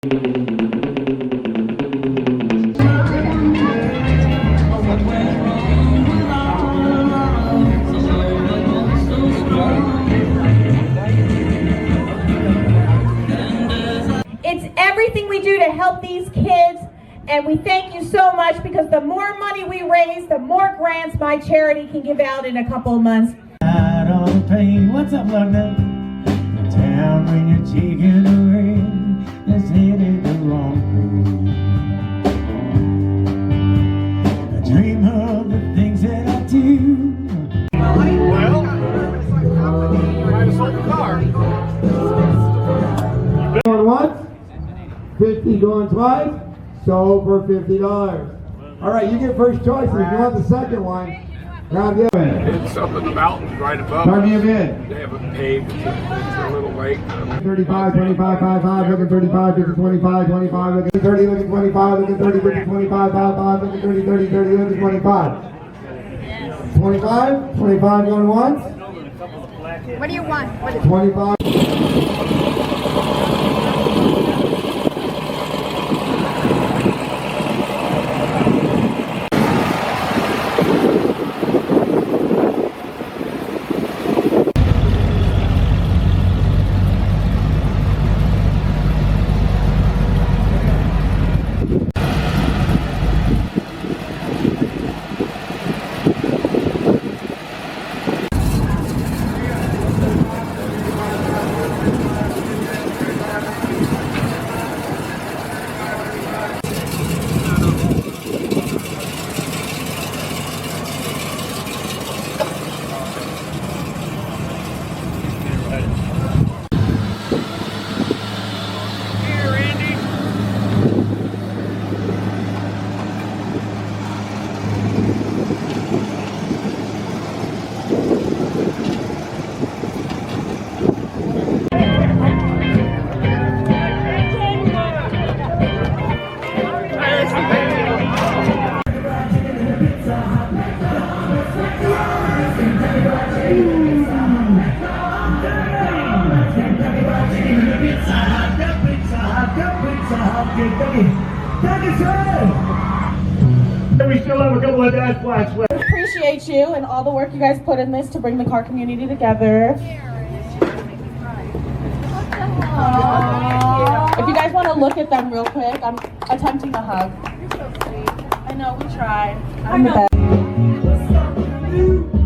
It's everything we do to help these kids, and we thank you so much because the more money we raise, the more grants my charity can give out in a couple of months. Out on the pain. What's up, London? The town when you're taking a ring that's headed the wrong way. I dream of the things that I do. Well, you might have sold the car. Going once, 50 going twice, sold for $50. All right, you get first choice. If you want the second one, now give it. It's up in the mountains right above Time to us. give in. They haven't paved. It's a little lake. 35, 25, 55, looking 35, 50, 25, 25, looking 30, looking 25, looking 30, looking 25, 55, looking 30, 30, 30, looking 25. 25, 25 going once. What do you want? What is 25. We still have a couple of dash flats left. We appreciate you and all the work you guys put in this to bring the car community together. Aww. If you guys want to look at them real quick, I'm attempting to hug. You're so sweet. I know, we tried. I'm the best.